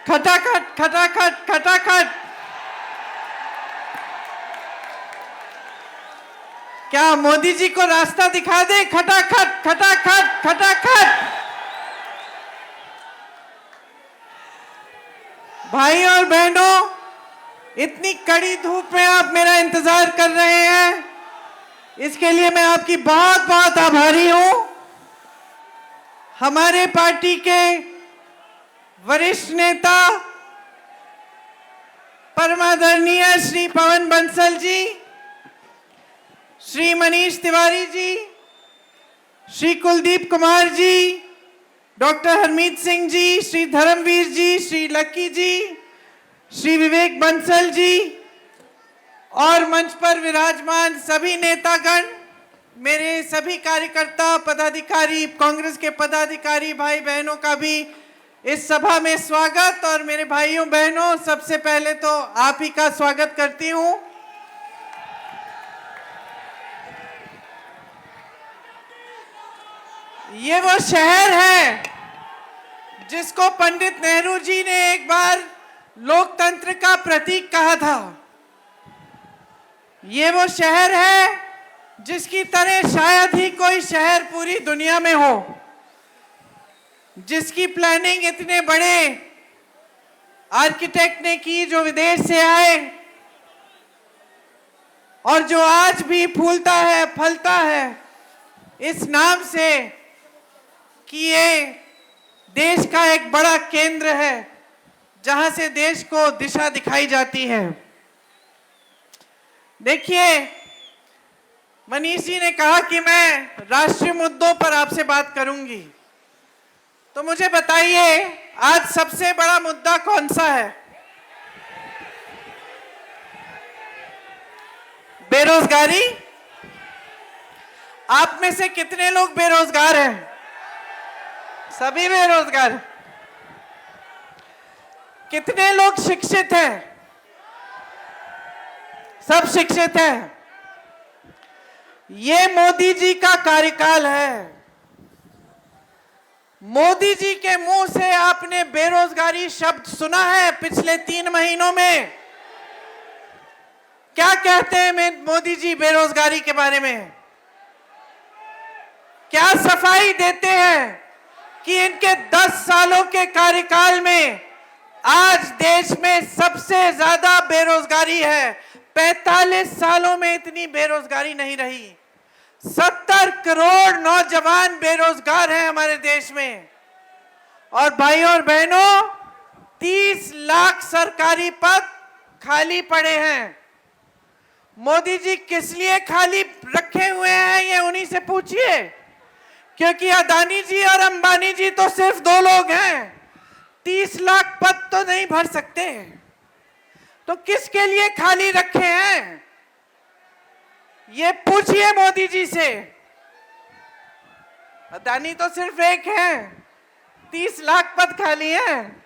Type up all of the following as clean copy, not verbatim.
खटाखट खटाखट खटाखट। क्या मोदी जी को रास्ता दिखा दे? खटाखट खटाखट खटाखट। भाई और बहनों, इतनी कड़ी धूप में आप मेरा इंतजार कर रहे हैं, इसके लिए मैं आपकी बहुत बहुत आभारी हूं। हमारे पार्टी के वरिष्ठ नेता परमादरणीय श्री पवन बंसल जी, श्री मनीष तिवारी जी, श्री कुलदीप कुमार जी, डॉक्टर हरमीत सिंह जी, श्री धर्मवीर जी, श्री लक्की जी, श्री विवेक बंसल जी और मंच पर विराजमान सभी नेतागण, मेरे सभी कार्यकर्ता पदाधिकारी, कांग्रेस के पदाधिकारी भाई बहनों का भी इस सभा में स्वागत। और मेरे भाइयों बहनों, सबसे पहले तो आप ही का स्वागत करती हूं। ये वो शहर है जिसको पंडित नेहरू जी ने एक बार लोकतंत्र का प्रतीक कहा था। ये वो शहर है जिसकी तरह शायद ही कोई शहर पूरी दुनिया में हो, जिसकी प्लानिंग इतने बड़े आर्किटेक्ट ने की जो विदेश से आए और जो आज भी फूलता है फलता है इस नाम से कि ये देश का एक बड़ा केंद्र है जहां से देश को दिशा दिखाई जाती है। देखिए, मनीष जी ने कहा कि मैं राष्ट्रीय मुद्दों पर आपसे बात करूंगी, तो मुझे बताइए आज सबसे बड़ा मुद्दा कौन सा है? बेरोजगारी। आप में से कितने लोग बेरोजगार हैं? सभी बेरोजगार। कितने लोग शिक्षित हैं? सब शिक्षित हैं। ये मोदी जी का कार्यकाल है। मोदी जी के मुंह से आपने बेरोजगारी शब्द सुना है पिछले 3 महीनों में? क्या कहते हैं मोदी जी बेरोजगारी के बारे में? क्या सफाई देते हैं कि इनके 10 सालों के कार्यकाल में आज देश में सबसे ज्यादा बेरोजगारी है। 45 सालों में इतनी बेरोजगारी नहीं रही। 70 करोड़ नौजवान बेरोजगार हैं हमारे देश में। और भाइयों और बहनों, 30 लाख सरकारी पद खाली पड़े हैं। मोदी जी किस लिए खाली रखे हुए हैं ये उन्हीं से पूछिए, क्योंकि अदानी जी और अंबानी जी तो सिर्फ 2 लोग हैं, 30 लाख पद तो नहीं भर सकते। तो किसके लिए खाली रखे हैं ये पूछिए मोदी जी से। अदानी तो सिर्फ एक है, 30 लाख पद खाली हैं।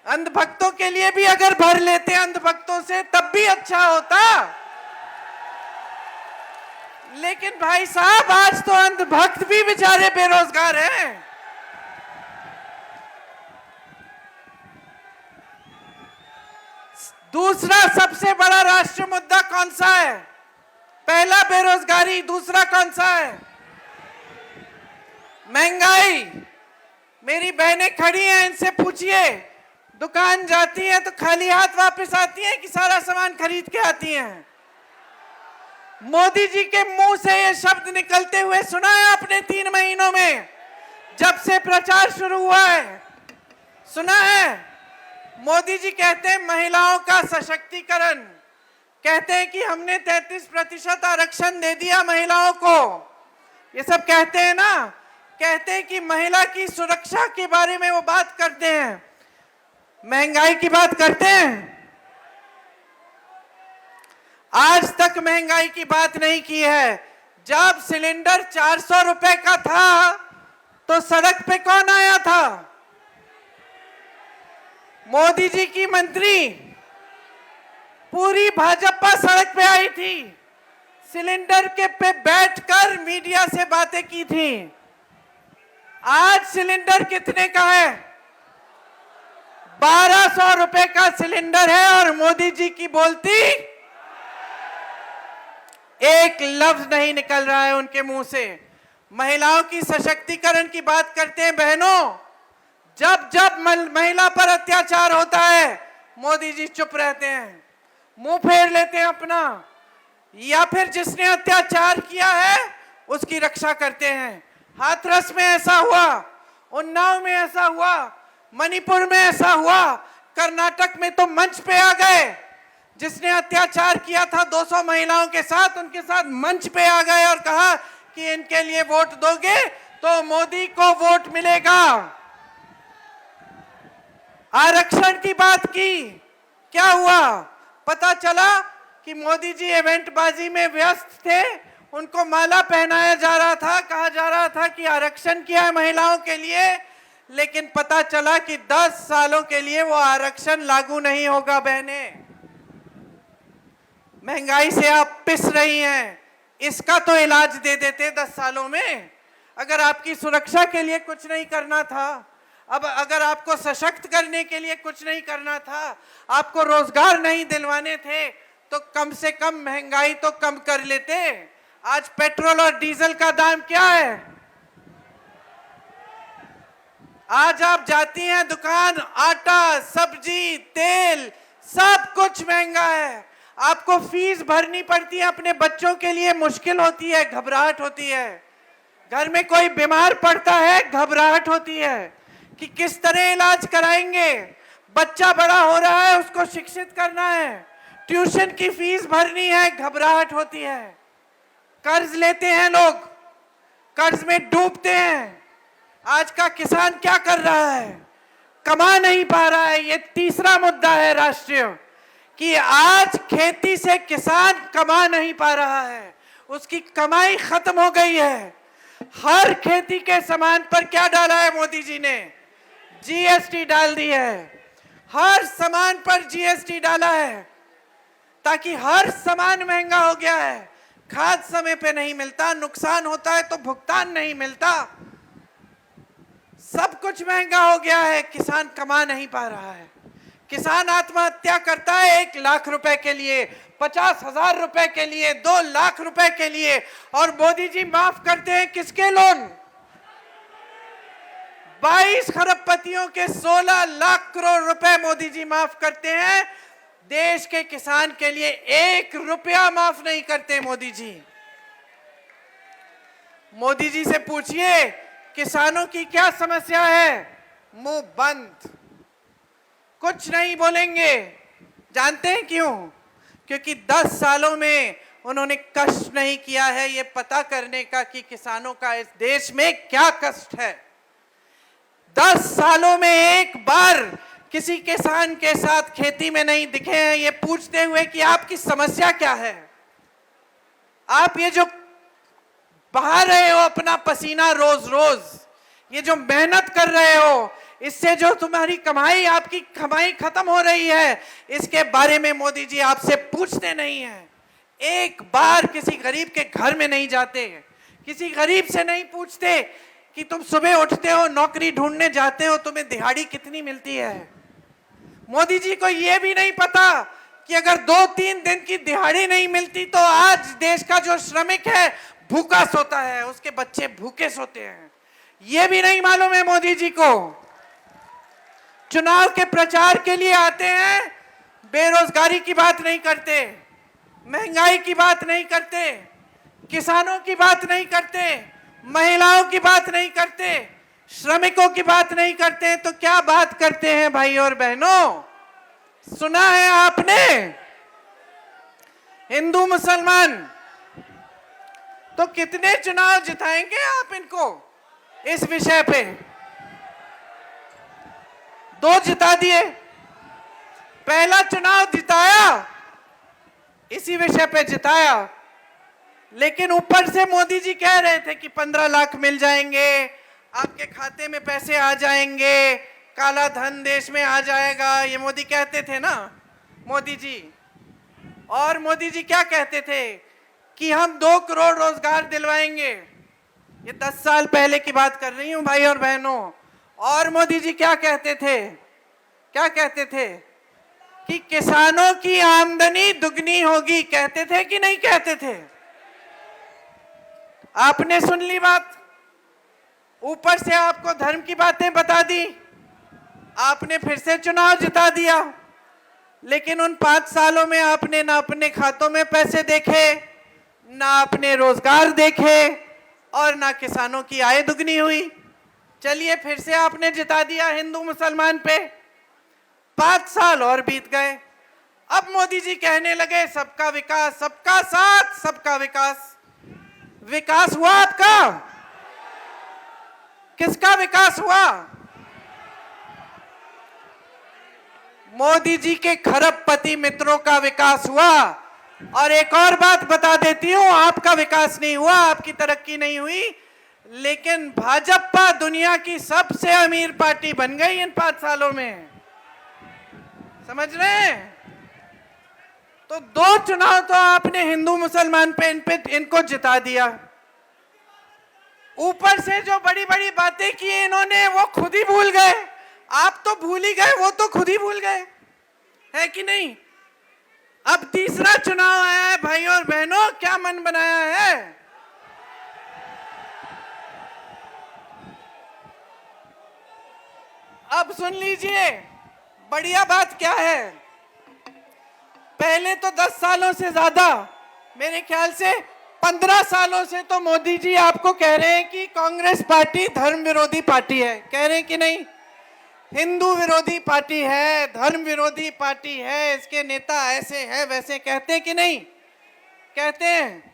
अंधभक्तों के लिए भी अगर भर लेते अंधभक्तों से तब भी अच्छा होता। लेकिन भाई साहब, आज तो अंधभक्त भी बेचारे बेरोजगार हैं। दूसरा सबसे बड़ा राष्ट्रीय मुद्दा कौन सा है? पहला बेरोजगारी, दूसरा कौन सा है? महंगाई। मेरी बहनें खड़ी हैं, इनसे पूछिए, दुकान जाती हैं तो खाली हाथ वापस आती हैं कि सारा सामान खरीद के आती हैं? मोदी जी के मुंह से ये शब्द निकलते हुए सुना है आपने 3 महीनों में, जब से प्रचार शुरू हुआ है? सुना है? मोदी जी कहते हैं महिलाओं का सशक्तिकरण, कहते हैं कि हमने 33% आरक्षण दे दिया महिलाओं को। ये सब कहते हैं ना, कहते हैं कि महिला की सुरक्षा के बारे में वो बात करते हैं। महंगाई की बात करते हैं? आज तक महंगाई की बात नहीं की है। जब सिलेंडर 400 रुपए का था तो सड़क पे कौन आया था? मोदी जी की मंत्री, पूरी भाजपा सड़क पे आई थी, सिलेंडर के पे बैठकर मीडिया से बातें की थी। आज सिलेंडर कितने का है? 1200 रुपए का सिलेंडर है और मोदी जी की बोलती एक लफ्ज नहीं निकल रहा है उनके मुंह से। महिलाओं की सशक्तिकरण की बात करते हैं बहनों, जब जब महिला पर अत्याचार होता है मोदी जी चुप रहते हैं, मुंह फेर लेते हैं अपना, या फिर जिसने अत्याचार किया है उसकी रक्षा करते हैं। हाथरस में ऐसा हुआ, उन्नाव में ऐसा हुआ, मणिपुर में ऐसा हुआ, कर्नाटक में तो मंच पे आ गए। जिसने अत्याचार किया था 200 महिलाओं के साथ, उनके साथ मंच पे आ गए और कहा कि इनके लिए वोट दोगे तो मोदी को वोट मिलेगा। आरक्षण की बात की, क्या हुआ? पता चला कि मोदी जी इवेंट बाजी में व्यस्त थे, उनको माला पहनाया जा रहा था, कहा जा रहा था कि आरक्षण किया है महिलाओं के लिए, लेकिन पता चला कि 10 सालों के लिए वो आरक्षण लागू नहीं होगा। बहनें, महंगाई से आप पिस रही हैं, इसका तो इलाज दे देते 10 सालों में। अगर आपकी सुरक्षा के लिए कुछ नहीं करना था, अब अगर आपको सशक्त करने के लिए कुछ नहीं करना था, आपको रोजगार नहीं दिलवाने थे, तो कम से कम महंगाई तो कम कर लेते। आज पेट्रोल और डीजल का दाम क्या है? आज आप जाती हैं दुकान, आटा, सब्जी, तेल, सब कुछ महंगा है। आपको फीस भरनी पड़ती है अपने बच्चों के लिए, मुश्किल होती है, घबराहट होती है। घर में कोई बीमार पड़ता है, घबराहट होती है कि किस तरह इलाज कराएंगे। बच्चा बड़ा हो रहा है, उसको शिक्षित करना है, ट्यूशन की फीस भरनी है, घबराहट होती है। कर्ज लेते हैं लोग, कर्ज में डूबते हैं। आज का किसान क्या कर रहा है? कमा नहीं पा रहा है। ये तीसरा मुद्दा है राष्ट्रीय, कि आज खेती से किसान कमा नहीं पा रहा है, उसकी कमाई खत्म हो गई है। हर खेती के सामान पर क्या डाला है मोदी जी ने? जीएसटी डाल दी है। हर सामान पर जीएसटी डाला है, ताकि हर सामान महंगा हो गया है। खाद समय पे नहीं मिलता, नुकसान होता है तो भुगतान नहीं मिलता, सब कुछ महंगा हो गया है। किसान कमा नहीं पा रहा है। किसान आत्महत्या करता है 1 लाख रुपए के लिए, 50,000 रुपए के लिए, 2 लाख रुपए के लिए, और मोदी जी माफ करते हैं किसके लोन? 22 खरबपतियों के 16 लाख करोड़ रुपए मोदी जी माफ करते हैं। देश के किसान के लिए 1 रुपया माफ नहीं करते मोदी जी। मोदी जी से पूछिए किसानों की क्या समस्या है, मुंह बंद, कुछ नहीं बोलेंगे। जानते हैं क्यों? क्योंकि 10 सालों में उन्होंने कष्ट नहीं किया है ये पता करने का कि किसानों का इस देश में क्या कष्ट है। 10 सालों में एक बार किसी किसान के साथ खेती में नहीं दिखे हैं ये पूछते हुए कि आपकी समस्या क्या है। आप ये जो बहा रहे हो अपना पसीना रोज रोज, ये जो मेहनत कर रहे हो, इससे जो तुम्हारी कमाई, आपकी कमाई खत्म हो रही है, इसके बारे में मोदी जी आपसे पूछते नहीं हैं। एक बार किसी गरीब के घर में नहीं जाते, किसी गरीब से नहीं पूछते कि तुम सुबह उठते हो, नौकरी ढूंढने जाते हो, तुम्हें दिहाड़ी कितनी मिलती है। मोदी जी को यह भी नहीं पता कि अगर 2-3 दिन की दिहाड़ी नहीं मिलती तो आज देश का जो श्रमिक है भूखा सोता है, उसके बच्चे भूखे सोते हैं। यह भी नहीं मालूम है मोदी जी को। चुनाव के प्रचार के लिए आते हैं, बेरोजगारी की बात नहीं करते, महंगाई की बात नहीं करते, किसानों की बात नहीं करते, महिलाओं की बात नहीं करते, श्रमिकों की बात नहीं करते, तो क्या बात करते हैं भाई और बहनों? सुना है आपने? हिंदू मुसलमान, तो कितने चुनाव जिताएंगे आप इनको इस विषय पे? 2 जिता दिए। पहला चुनाव जिताया, इसी विषय पे जिताया, लेकिन ऊपर से मोदी जी कह रहे थे कि 15 लाख मिल जाएंगे, आपके खाते में पैसे आ जाएंगे, काला धन देश में आ जाएगा, ये मोदी कहते थे ना मोदी जी। और मोदी जी क्या कहते थे कि हम 2 करोड़ रोजगार दिलवाएंगे। ये 10 साल पहले की बात कर रही हूं भाई और बहनों। और मोदी जी क्या कहते थे क्या कहते थे कि किसानों की आमदनी दुगनी होगी, कहते थे कि नहीं कहते थे? आपने सुन ली बात, ऊपर से आपको धर्म की बातें बता दी, आपने फिर से चुनाव जिता दिया। लेकिन उन 5 सालों में आपने ना अपने खातों में पैसे देखे, ना अपने रोजगार देखे, और ना किसानों की आय दुगनी हुई। चलिए फिर से आपने जिता दिया हिंदू मुसलमान पे। 5 साल और बीत गए। अब मोदी जी कहने लगे सबका विकास, सबका साथ, सबका विकास। विकास हुआ आपका? किसका विकास हुआ? मोदी जी के खरबपति मित्रों का विकास हुआ। और एक और बात बता देती हूं, आपका विकास नहीं हुआ, आपकी तरक्की नहीं हुई, लेकिन भाजपा दुनिया की सबसे अमीर पार्टी बन गई इन 5 सालों में। समझ रहे हैं? तो 2 चुनाव तो आपने हिंदू मुसलमान पे इनको जिता दिया। ऊपर से जो बड़ी बड़ी बातें की इन्होंने वो खुद ही भूल गए। आप तो भूल ही गए, वो तो खुद ही भूल गए, है कि नहीं? अब तीसरा चुनाव आया है भाइयों और बहनों, क्या मन बनाया है? अब सुन लीजिए, बढ़िया बात क्या है। पहले तो 10 सालों से ज्यादा, मेरे ख्याल से 15 सालों से तो मोदी जी आपको कह रहे हैं कि कांग्रेस पार्टी धर्म विरोधी पार्टी है। कह रहे हैं कि नहीं? हिंदू विरोधी पार्टी है, धर्म विरोधी पार्टी है, इसके नेता ऐसे हैं वैसे, कहते हैं कि नहीं? कहते हैं।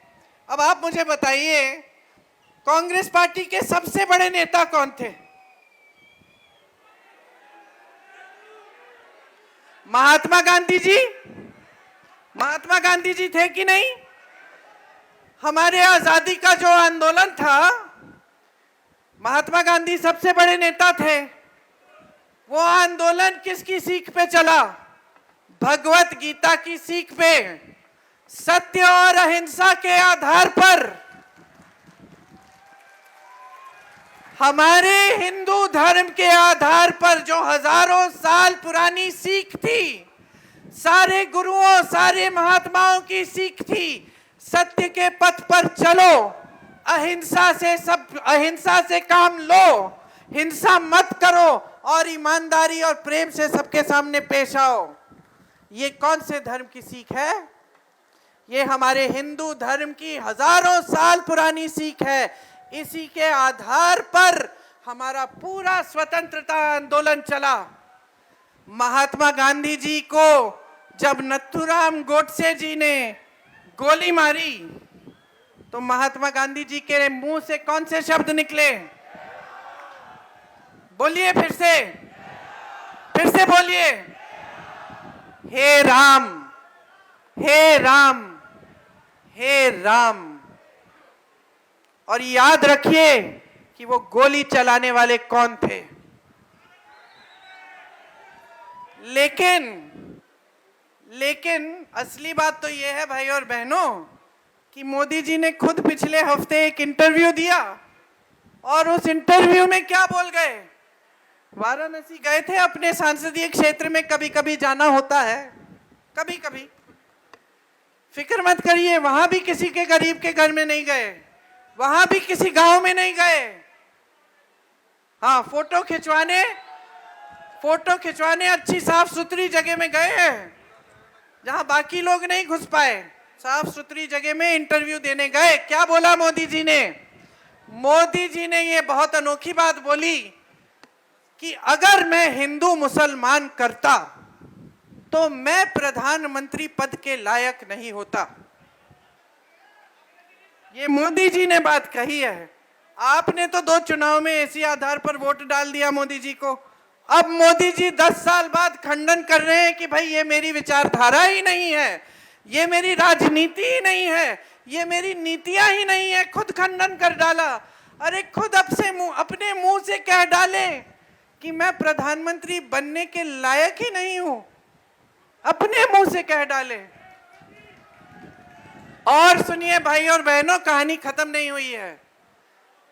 अब आप मुझे बताइए, कांग्रेस पार्टी के सबसे बड़े नेता कौन थे? महात्मा गांधी जी। महात्मा गांधी जी थे कि नहीं? हमारे आजादी का जो आंदोलन था, महात्मा गांधी सबसे बड़े नेता थे। वो आंदोलन किसकी सीख पे चला? भगवत गीता की सीख पे, सत्य और अहिंसा के आधार पर। हमारे हिंदू धर्म के आधार पर जो हजारों साल पुरानी सीख थी, सारे गुरुओं, सारे महात्माओं की सीख थी, सत्य के पथ पर चलो, अहिंसा से काम लो, हिंसा मत करो और ईमानदारी और प्रेम से सबके सामने पेश आओ। ये कौन से धर्म की सीख है? ये हमारे हिंदू धर्म की हजारों साल पुरानी सीख है। इसी के आधार पर हमारा पूरा स्वतंत्रता आंदोलन चला। महात्मा गांधी जी को जब नथुराम गोडसे जी ने गोली मारी तो महात्मा गांधी जी के मुंह से कौन से शब्द निकले? बोलिए फिर से बोलिए। हे राम, हे राम, हे राम। और याद रखिए कि वो गोली चलाने वाले कौन थे। लेकिन असली बात तो ये है भाई और बहनों कि मोदी जी ने खुद पिछले हफ्ते एक इंटरव्यू दिया, और उस इंटरव्यू में क्या बोल गए? वाराणसी गए थे अपने संसदीय क्षेत्र में, कभी कभी जाना होता है, कभी कभी। फिक्र मत करिए, वहां भी किसी के गरीब के घर में नहीं गए, वहां भी किसी गांव में नहीं गए। हाँ, फोटो खिंचवाने अच्छी साफ सुथरी जगह में गए हैं, जहां बाकी लोग नहीं घुस पाए। साफ सुथरी जगह में इंटरव्यू देने गए। क्या बोला मोदी जी ने? मोदी जी ने ये बहुत अनोखी बात बोली कि अगर मैं हिंदू मुसलमान करता तो मैं प्रधानमंत्री पद के लायक नहीं होता। ये मोदी जी ने बात कही है। आपने तो 2 चुनाव में इसी आधार पर वोट डाल दिया मोदी जी को। अब मोदी जी 10 साल बाद खंडन कर रहे हैं कि भाई ये मेरी विचारधारा ही नहीं है, ये मेरी राजनीति ही नहीं है, ये मेरी नीतियां ही नहीं है। खुद खंडन कर डाला। अरे खुद अपने मुंह से कह डाले कि मैं प्रधानमंत्री बनने के लायक ही नहीं हूं, अपने मुंह से कह डाले। और सुनिए भाई और बहनों, कहानी खत्म नहीं हुई है।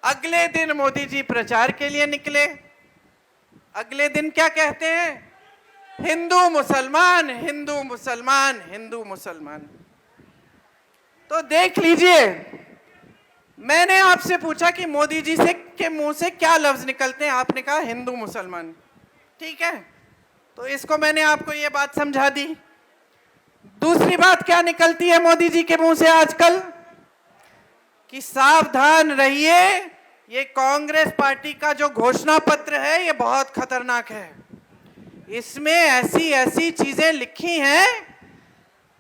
अगले दिन मोदी जी प्रचार के लिए निकले। अगले दिन क्या कहते हैं? हिंदू मुसलमान, हिंदू मुसलमान, हिंदू मुसलमान। तो देख लीजिए, मैंने आपसे पूछा कि मोदी जी से के मुंह से क्या लफ्ज निकलते हैं, आपने कहा हिंदू मुसलमान। ठीक है, तो इसको मैंने आपको ये बात समझा दी। दूसरी बात क्या निकलती है मोदी जी के मुंह से आजकल, कि सावधान रहिए, ये कांग्रेस पार्टी का जो घोषणा पत्र है ये बहुत खतरनाक है। इसमें ऐसी ऐसी चीजें लिखी हैं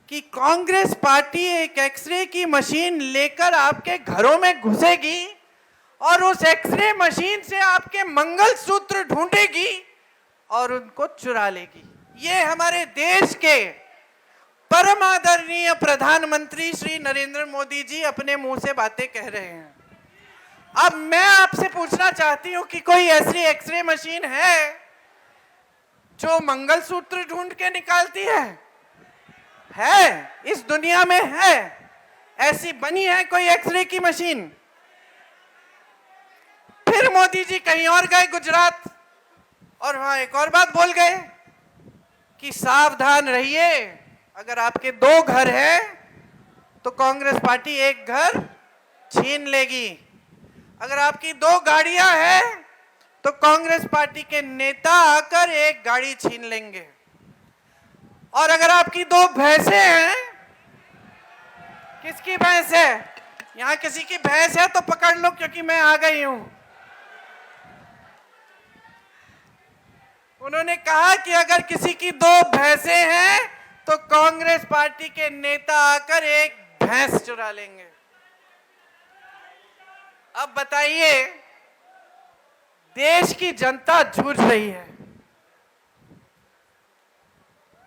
कि कांग्रेस पार्टी एक एक्सरे की मशीन लेकर आपके घरों में घुसेगी और उस एक्सरे मशीन से आपके मंगलसूत्र ढूंढेगी और उनको चुरा लेगी। ये हमारे देश के परम आदरणीय प्रधानमंत्री श्री नरेंद्र मोदी जी अपने मुंह से बातें कह रहे हैं। अब मैं आपसे पूछना चाहती हूं कि कोई ऐसी एक्सरे मशीन है जो मंगलसूत्र ढूंढ के निकालती है? इस दुनिया में है? ऐसी बनी है कोई एक्सरे की मशीन? फिर मोदी जी कहीं और गए, गुजरात, और वहां एक और बात बोल गए कि सावधान रहिए, अगर आपके 2 घर हैं तो कांग्रेस पार्टी एक घर छीन लेगी। अगर आपकी 2 गाड़ियां हैं तो कांग्रेस पार्टी के नेता आकर एक गाड़ी छीन लेंगे। और अगर आपकी 2 भैंसें हैं, किसकी भैंस है? यहां किसी की भैंस है तो पकड़ लो, क्योंकि मैं आ गई हूं। उन्होंने कहा कि अगर किसी की 2 भैंसें हैं तो कांग्रेस पार्टी के नेता आकर एक भैंस चुरा लेंगे। अब बताइए, देश की जनता जूझ रही है,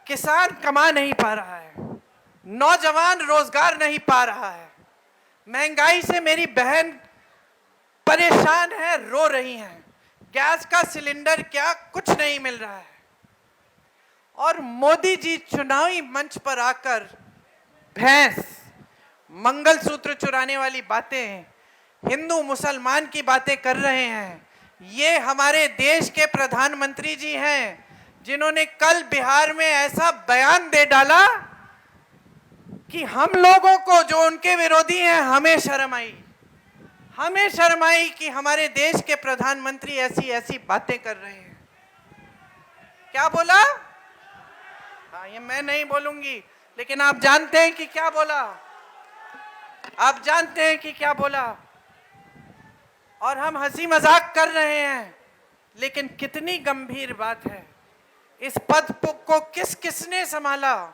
किसान कमा नहीं पा रहा है, नौजवान रोजगार नहीं पा रहा है, महंगाई से मेरी बहन परेशान है, रो रही है, गैस का सिलेंडर क्या कुछ नहीं मिल रहा है। और मोदी जी चुनावी मंच पर आकर भैंस, मंगलसूत्र चुराने वाली बातें, हिंदू मुसलमान की बातें कर रहे हैं। ये हमारे देश के प्रधानमंत्री जी हैं जिन्होंने कल बिहार में ऐसा बयान दे डाला कि हम लोगों को, जो उनके विरोधी हैं, हमें शर्म आई कि हमारे देश के प्रधानमंत्री ऐसी ऐसी बातें कर रहे हैं। क्या बोला? हाँ, ये मैं नहीं बोलूंगी, लेकिन आप जानते हैं कि क्या बोला। आप जानते हैं कि क्या बोला। और हम हंसी मजाक कर रहे हैं, लेकिन कितनी गंभीर बात है। इस पद को किसने संभाला?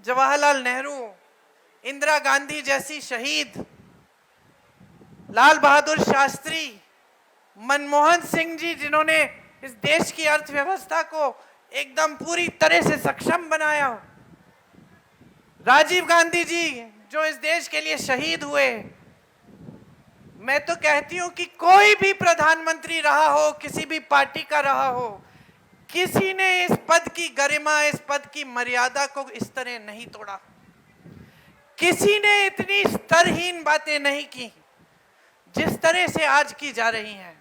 जवाहरलाल नेहरू, इंदिरा गांधी जैसी शहीद, लाल बहादुर शास्त्री, मनमोहन सिंह जी, जिन्होंने इस देश की अर्थव्यवस्था को एकदम पूरी तरह से सक्षम बनाया, राजीव गांधी जी जो इस देश के लिए शहीद हुए। मैं तो कहती हूं कि कोई भी प्रधानमंत्री रहा हो, किसी भी पार्टी का रहा हो, किसी ने इस पद की गरिमा, इस पद की मर्यादा को इस तरह नहीं तोड़ा। किसी ने इतनी स्तरहीन बातें नहीं की जिस तरह से आज की जा रही हैं।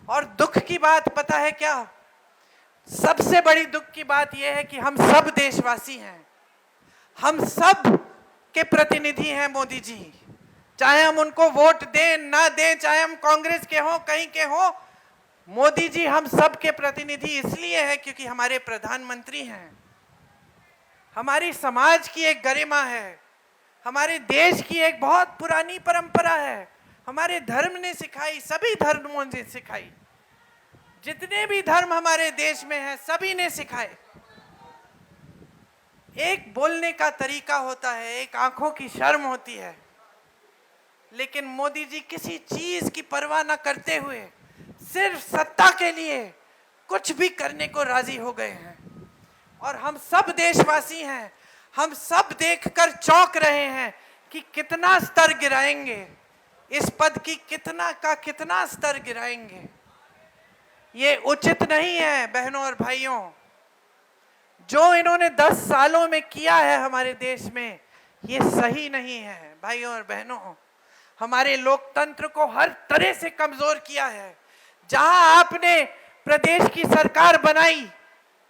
और दुख की बात पता है क्या? सबसे बड़ी दुख की बात यह है कि हम सब देशवासी हैं, हम सब के प्रतिनिधि हैं मोदी जी। चाहे हम उनको वोट दें ना दें, चाहे हम कांग्रेस के हों, कहीं के हों, मोदी जी हम सब के प्रतिनिधि इसलिए हैं क्योंकि हमारे प्रधानमंत्री हैं। हमारी समाज की एक गरिमा है, हमारे देश की एक बहुत पुरानी परंपरा है, हमारे धर्म ने सिखाई, सभी धर्मों ने सिखाई, जितने भी धर्म हमारे देश में हैं सभी ने सिखाए। एक बोलने का तरीका होता है, एक आंखों की शर्म होती है, लेकिन मोदी जी किसी चीज की परवाह न करते हुए सिर्फ सत्ता के लिए कुछ भी करने को राजी हो गए हैं। और हम सब देशवासी हैं, हम सब देखकर चौंक रहे हैं कि कितना स्तर गिराएंगे, इस पद की कितना स्तर गिराएंगे। ये उचित नहीं है बहनों और भाइयों। जो इन्होंने 10 सालों में किया है हमारे देश में, ये सही नहीं है भाइयों और बहनों। हमारे लोकतंत्र को हर तरह से कमजोर किया है। जहां आपने प्रदेश की सरकार बनाई,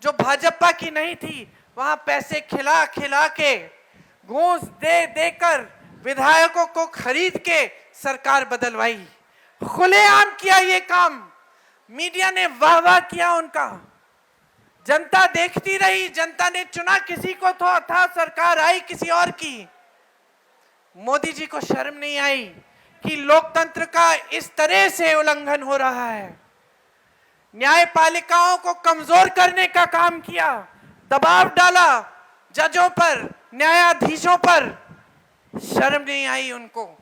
जो भाजपा की नहीं थी, वहां पैसे खिला खिला के, घूस दे देकर विधायकों को खरीद के सरकार बदलवाई। खुलेआम किया ये काम, मीडिया ने वाह वाह किया उनका, जनता देखती रही। जनता ने चुना किसी को तो था, सरकार आई किसी और की। मोदी जी को शर्म नहीं आई कि लोकतंत्र का इस तरह से उल्लंघन हो रहा है। न्यायपालिकाओं को कमजोर करने का काम किया, दबाव डाला जजों पर, न्यायाधीशों पर। शर्म नहीं आई उनको।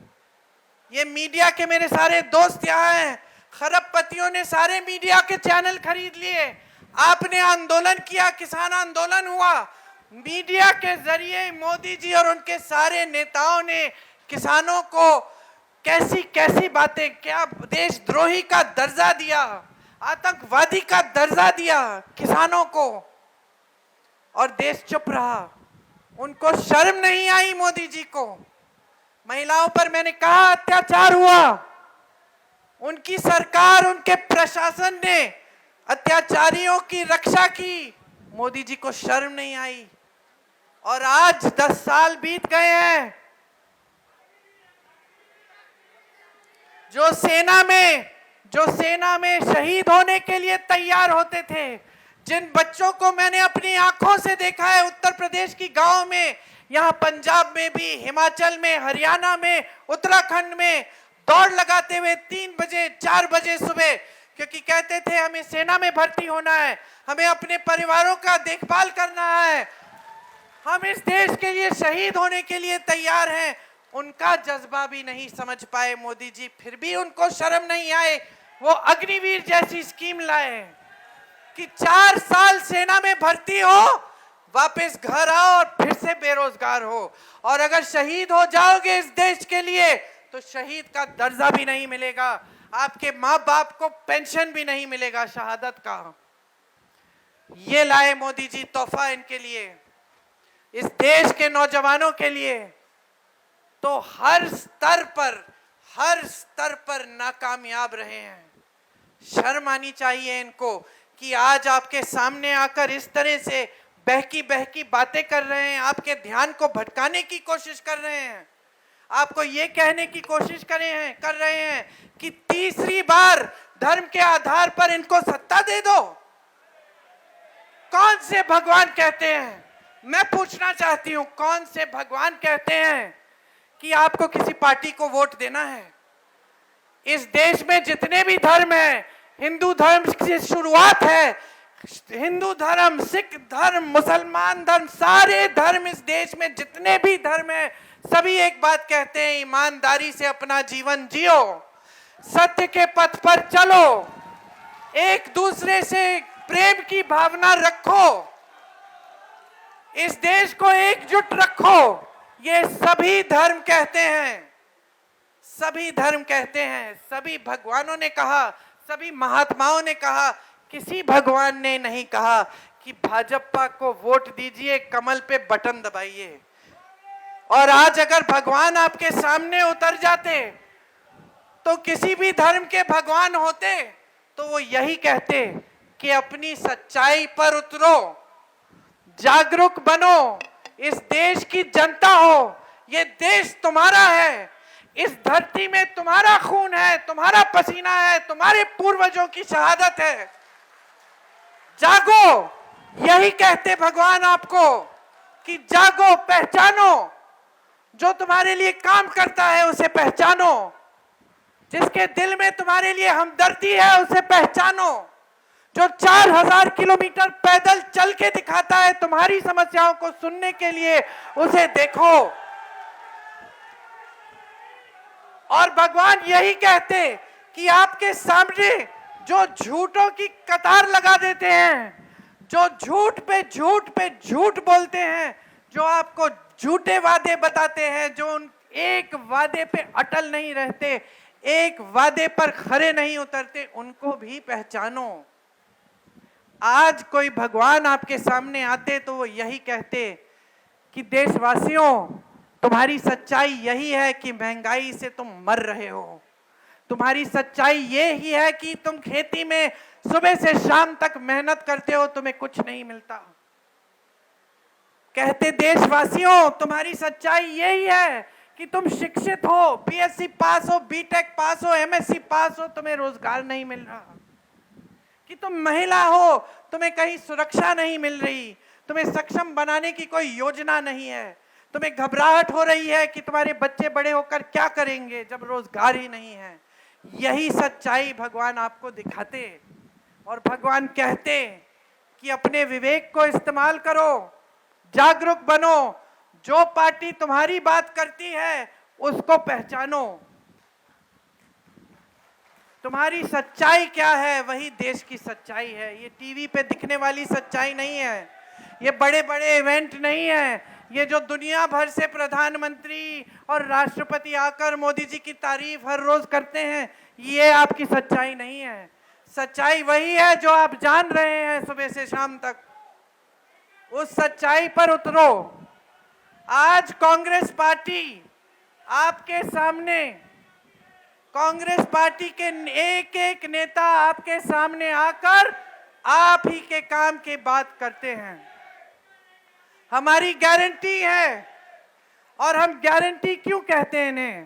ये मीडिया के मेरे सारे दोस्त यहाँ हैं, खरबपतियों ने सारे मीडिया के चैनल खरीद लिए। आपने आंदोलन किया, किसान आंदोलन हुआ, मीडिया के जरिए मोदी जी और उनके सारे नेताओं ने किसानों को कैसी कैसी बातें, क्या देशद्रोही का दर्जा दिया, आतंकवादी का दर्जा दिया किसानों को, और देश चुप रहा। उनको शर्म नहीं आई मोदी जी को। महिलाओं पर मैंने कहा अत्याचार हुआ, उनकी सरकार, उनके प्रशासन ने अत्याचारियों की रक्षा की, मोदी जी को शर्म नहीं आई। और आज 10 साल बीत गए हैं। जो सेना में शहीद होने के लिए तैयार होते थे, जिन बच्चों को मैंने अपनी आंखों से देखा है उत्तर प्रदेश की गांव में, यहाँ पंजाब में भी, हिमाचल में, हरियाणा में, उत्तराखंड में दौड़ लगाते हुए 3 बजे 4 बजे सुबह, क्योंकि कहते थे हमें सेना में भर्ती होना है, हमें अपने परिवारों का देखभाल करना है, हम इस देश के लिए शहीद होने के लिए तैयार हैं। उनका जज्बा भी नहीं समझ पाए मोदी जी, फिर भी उनको शर्म नहीं आए। वो अग्निवीर जैसी स्कीम लाए कि 4 साल सेना में भर्ती हो, वापस घर आओ और फिर से बेरोजगार हो, और अगर शहीद हो जाओगे इस देश के लिए तो शहीद का दर्जा भी नहीं मिलेगा, आपके माँ बाप को पेंशन भी नहीं मिलेगा शहादत का। ये लाए मोदी जी तोहफा इनके लिए, इस देश के नौजवानों के लिए। तो हर स्तर पर नाकामयाब रहे हैं। शर्म आनी चाहिए इनको कि आज आपके सामने आकर इस तरह से बहकी बातें कर रहे हैं, आपके ध्यान को भटकाने की कोशिश कर रहे हैं, आपको ये कहने की कोशिश कर रहे हैं कि तीसरी बार धर्म के आधार पर इनको सत्ता दे दो। कौन से भगवान कहते हैं, मैं पूछना चाहती हूं, कौन से भगवान कहते हैं कि आपको किसी पार्टी को वोट देना है? इस देश में जितने भी धर्म हैं, हिंदू धर्म से शुरुआत है, हिंदू धर्म, सिख धर्म, मुसलमान धर्म, सारे धर्म इस देश में जितने भी धर्म हैं, सभी एक बात कहते हैं, ईमानदारी से अपना जीवन जियो, सत्य के पथ पर चलो, एक दूसरे से प्रेम की भावना रखो, इस देश को एकजुट रखो। ये सभी धर्म कहते हैं, सभी धर्म कहते हैं, सभी भगवानों ने कहा, सभी महात्माओं ने कहा। किसी भगवान ने नहीं कहा कि भाजपा को वोट दीजिए, कमल पे बटन दबाइए। और आज अगर भगवान आपके सामने उतर जाते, तो किसी भी धर्म के भगवान होते तो वो यही कहते कि अपनी सच्चाई पर उतरो, जागरूक बनो, इस देश की जनता हो, ये देश तुम्हारा है, इस धरती में तुम्हारा खून है, तुम्हारा पसीना है, तुम्हारे पूर्वजों की शहादत है। जागो, यही कहते भगवान आपको कि जागो, पहचानो, जो तुम्हारे लिए काम करता है उसे पहचानो, जिसके दिल में तुम्हारे लिए हमदर्दी है उसे पहचानो, जो 4000 किलोमीटर पैदल चल के दिखाता है तुम्हारी समस्याओं को सुनने के लिए, उसे देखो। और भगवान यही कहते कि आपके सामने जो झूठों की कतार लगा देते हैं, जो झूठ पे झूठ बोलते हैं, जो आपको झूठे वादे बताते हैं, जो एक वादे पे अटल नहीं रहते, एक वादे पर खरे नहीं उतरते, उनको भी पहचानो। आज कोई भगवान आपके सामने आते तो वो यही कहते कि देशवासियों, तुम्हारी सच्चाई यही है कि महंगाई से तुम मर रहे हो, तुम्हारी सच्चाई ये ही है कि तुम खेती में सुबह से शाम तक मेहनत करते हो, तुम्हें कुछ नहीं मिलता। कहते देशवासियों, तुम्हारी सच्चाई यही है कि तुम शिक्षित हो, बीएससी पास हो, बीटेक पास हो, एमएससी पास हो, तुम्हें रोजगार नहीं मिल रहा। कि तुम महिला हो, तुम्हें कहीं सुरक्षा नहीं मिल रही, तुम्हें सक्षम बनाने की कोई योजना नहीं है, तुम्हें घबराहट हो रही है कि तुम्हारे बच्चे बड़े होकर क्या करेंगे जब रोजगार ही नहीं है। यही सच्चाई भगवान आपको दिखाते और भगवान कहते कि अपने विवेक को इस्तेमाल करो, जागरूक बनो, जो पार्टी तुम्हारी बात करती है उसको पहचानो। तुम्हारी सच्चाई क्या है, वही देश की सच्चाई है। ये टीवी पे दिखने वाली सच्चाई नहीं है, ये बड़े बड़े इवेंट नहीं है, ये जो दुनिया भर से प्रधानमंत्री और राष्ट्रपति आकर मोदी जी की तारीफ हर रोज करते हैं, ये आपकी सच्चाई नहीं है। सच्चाई वही है जो आप जान रहे हैं सुबह से शाम तक। उस सच्चाई पर उतरो। आज कांग्रेस पार्टी आपके सामने, कांग्रेस पार्टी के एक एक नेता आपके सामने आकर आप ही के काम की बात करते हैं। हमारी गारंटी है, और हम गारंटी क्यों कहते हैं इन्हें,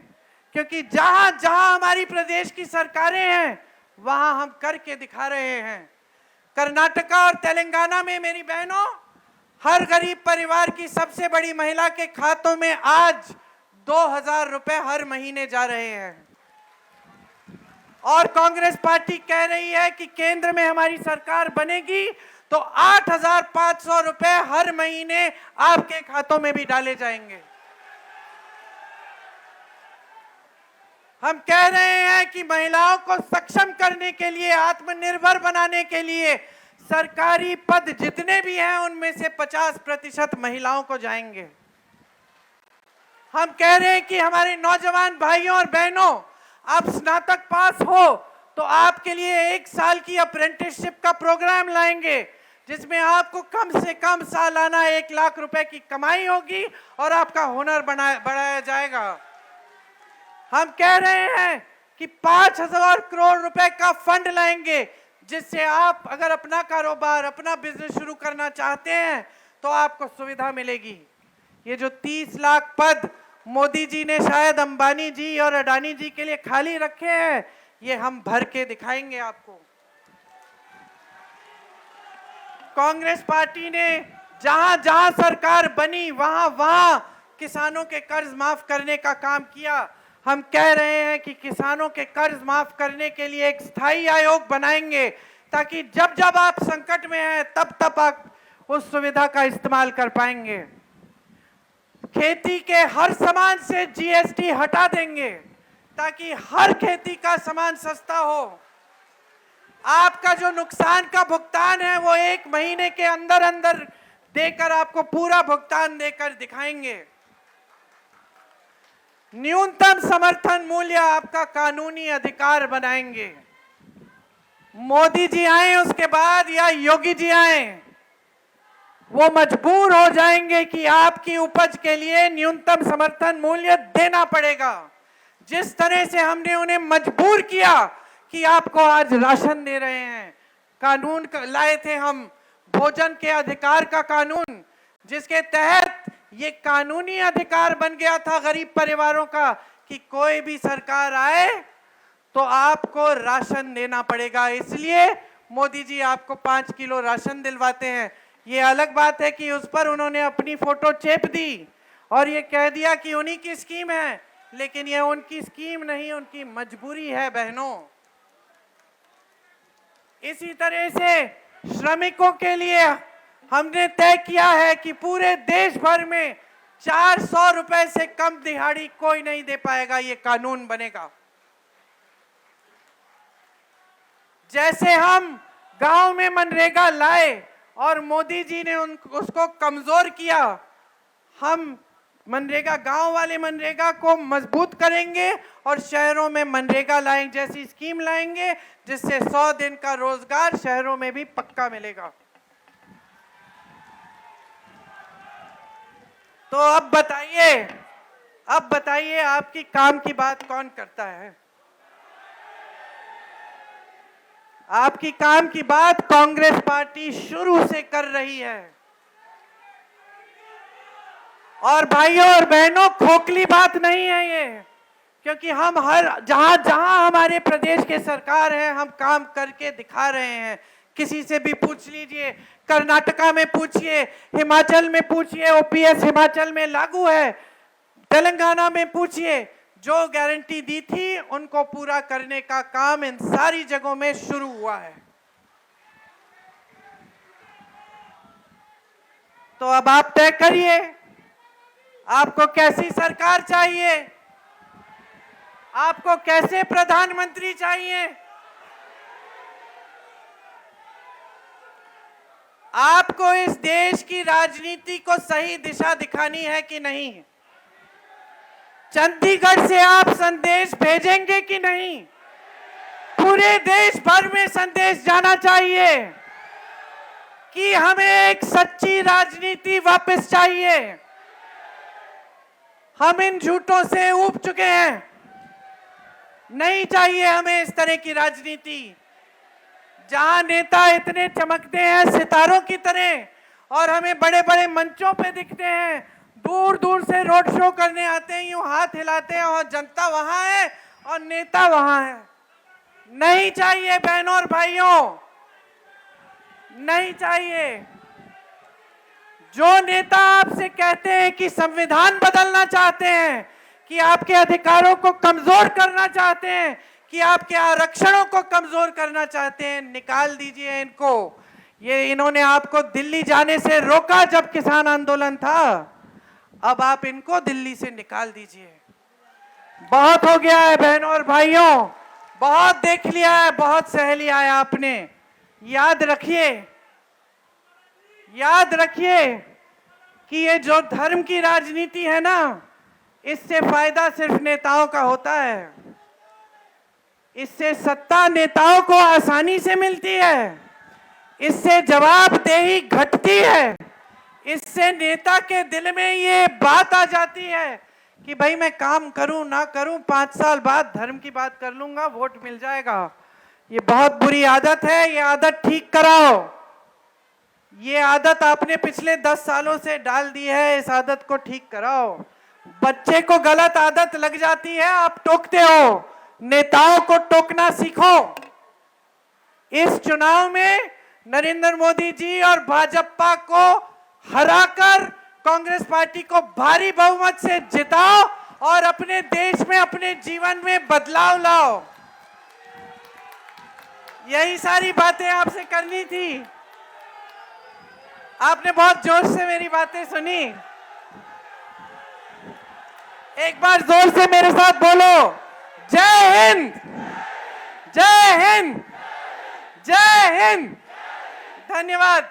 क्योंकि जहां जहां हमारी प्रदेश की सरकारें हैं वहां हम करके दिखा रहे हैं। कर्नाटका और तेलंगाना में मेरी बहनों, हर गरीब परिवार की सबसे बड़ी महिला के खातों में आज 2000 रुपए हर महीने जा रहे हैं। और कांग्रेस पार्टी कह रही है कि केंद्र में हमारी सरकार बनेगी तो 8500 रुपए हर महीने आपके खातों में भी डाले जाएंगे। हम कह रहे हैं कि महिलाओं को सक्षम करने के लिए, आत्मनिर्भर बनाने के लिए सरकारी पद जितने भी हैं उनमें से 50% महिलाओं को जाएंगे। हम कह रहे हैं कि हमारे नौजवान भाइयों और बहनों, आप स्नातक पास हो तो आपके लिए 1 साल की अप्रेंटिसशिप का प्रोग्राम लाएंगे, जिसमें आपको कम से कम सालाना 1 लाख रुपए की कमाई होगी और आपका हुनर बढ़ाया जाएगा। हम कह रहे हैं कि 5000 करोड़ रुपए का फंड लाएंगे, जिससे आप अगर अपना कारोबार, अपना बिजनेस शुरू करना चाहते हैं तो आपको सुविधा मिलेगी। ये जो 30 लाख पद मोदी जी ने शायद अंबानी जी और अडानी जी के लिए खाली रखे हैं, ये हम भर के दिखाएंगे आपको। कांग्रेस पार्टी ने जहां जहां सरकार बनी वहां वहां किसानों के कर्ज माफ करने का काम किया। हम कह रहे हैं कि किसानों के कर्ज माफ करने के लिए एक स्थायी आयोग बनाएंगे, ताकि जब जब आप संकट में हैं तब तब आप उस सुविधा का इस्तेमाल कर पाएंगे। खेती के हर सामान से जीएसटी हटा देंगे ताकि हर खेती का सामान सस्ता हो। आपका जो नुकसान का भुगतान है वो 1 महीने के अंदर अंदर देकर आपको पूरा भुगतान देकर दिखाएंगे। न्यूनतम समर्थन मूल्य आपका कानूनी अधिकार बनाएंगे। मोदी जी आए उसके बाद या योगी जी आए, वो मजबूर हो जाएंगे कि आपकी उपज के लिए न्यूनतम समर्थन मूल्य देना पड़ेगा। जिस तरह से हमने उन्हें मजबूर किया कि आपको आज राशन दे रहे हैं, कानून लाए थे हम भोजन के अधिकार का कानून, जिसके तहत ये कानूनी अधिकार बन गया था गरीब परिवारों का कि कोई भी सरकार आए तो आपको राशन देना पड़ेगा। इसलिए मोदी जी आपको 5 किलो राशन दिलवाते हैं। ये अलग बात है कि उस पर उन्होंने अपनी फोटो चेप दी और ये कह दिया कि उन्हीं की स्कीम है, लेकिन ये उनकी स्कीम नहीं, उनकी मजबूरी है बहनों। इसी तरह से श्रमिकों के लिए हमने तय किया है कि पूरे देश भर में 400 रुपए से कम दिहाड़ी कोई नहीं दे पाएगा। ये कानून बनेगा। जैसे हम गांव में मनरेगा लाए और मोदी जी ने उसको कमजोर किया, हम मनरेगा, गांव वाले मनरेगा को मजबूत करेंगे और शहरों में मनरेगा लाएंगे जैसी स्कीम लाएंगे, जिससे 100 दिन का रोजगार शहरों में भी पक्का मिलेगा। तो अब बताइए आपकी काम की बात कौन करता है? आपकी काम की बात कांग्रेस पार्टी शुरू से कर रही है। और भाइयों और बहनों, खोखली बात नहीं है ये, क्योंकि हम हर जहां जहां हमारे प्रदेश के सरकार है, हम काम करके दिखा रहे हैं। किसी से भी पूछ लीजिए, कर्नाटका में पूछिए, हिमाचल में पूछिए, ओपीएस हिमाचल में लागू है, तेलंगाना में पूछिए, जो गारंटी दी थी उनको पूरा करने का काम इन सारी जगहों में शुरू हुआ है। तो अब आप तय करिए, आपको कैसी सरकार चाहिए, आपको कैसे प्रधानमंत्री चाहिए, आपको इस देश की राजनीति को सही दिशा दिखानी है कि नहीं, चंडीगढ़ से आप संदेश भेजेंगे कि नहीं, पूरे देश भर में संदेश जाना चाहिए कि हमें एक सच्ची राजनीति वापस चाहिए। हम इन झूठों से ऊब चुके हैं, नहीं चाहिए हमें इस तरह की राजनीति जहां नेता इतने चमकते हैं सितारों की तरह और हमें बड़े बड़े मंचों पे दिखते हैं, दूर दूर से रोड शो करने आते हैं, यूं हाथ हिलाते हैं और जनता वहां है और नेता वहां है। नहीं चाहिए बहनों और भाइयों, नहीं चाहिए। जो नेता आपसे कहते हैं कि संविधान बदलना चाहते हैं, कि आपके अधिकारों को कमजोर करना चाहते हैं, कि आपके आरक्षणों को कमजोर करना चाहते हैं, निकाल दीजिए इनको। ये इन्होंने आपको दिल्ली जाने से रोका जब किसान आंदोलन था, अब आप इनको दिल्ली से निकाल दीजिए। बहुत हो गया है बहनों और भाइयों, बहुत देख लिया है, बहुत सह लिया है आपने। याद रखिए, याद रखिए कि ये जो धर्म की राजनीति है ना, इससे फायदा सिर्फ नेताओं का होता है। इससे सत्ता नेताओं को आसानी से मिलती है, इससे जवाबदेही घटती है, इससे नेता के दिल में ये बात आ जाती है कि भाई मैं काम करूं ना करूं, 5 साल बाद धर्म की बात कर लूंगा, वोट मिल जाएगा। ये बहुत बुरी आदत है, ये आदत ठीक कराओ। ये आदत आपने पिछले 10 सालों से डाल दी है, इस आदत को ठीक कराओ। बच्चे को गलत आदत लग जाती है, आप टोकते हो, नेताओं को टोकना सीखो। इस चुनाव में नरेंद्र मोदी जी और भाजपा को हराकर कांग्रेस पार्टी को भारी बहुमत से जिताओ और अपने देश में, अपने जीवन में बदलाव लाओ। यही सारी बातें आपसे करनी थी। आपने बहुत जोश से मेरी बातें सुनी। एक बार जोर से मेरे साथ बोलो, जय हिंद, जय हिंद, जय हिंद। धन्यवाद।